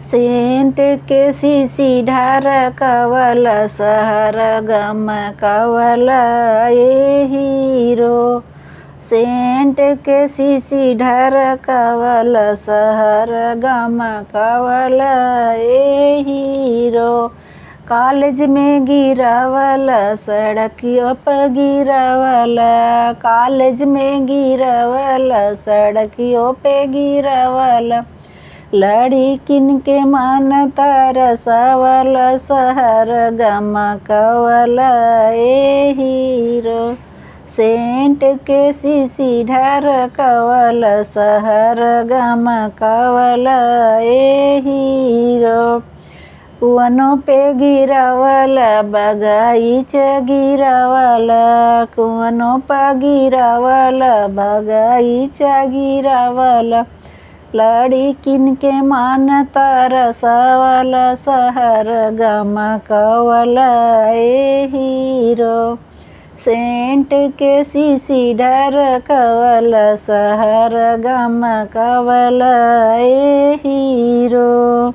Scent के सीसी ढारकवल सहर गमकवल ए हीरो। सेंट के सीसी ढारकवल सहर गमकवल ए हीरो। कॉलेज में गिरावल सड़कियों पर गिरावल, कॉलेज में गिरावल सड़कियों पे गिरावल। लड़किन के मन तरसवल सहर गमकवल ए हीरो। सेंट के सीसी ढारकवल सहर गमकवल ए हीरो। कुआनों पे गिरावल बगीचा गिरावल, कुआनों पे गिरावल बगीचा गिरावल। लड़किन के मन तरसवल सहर गमकवल ए हीरो। सेंट के सीसी ढारकवल सहर गमकवल ए हीरो।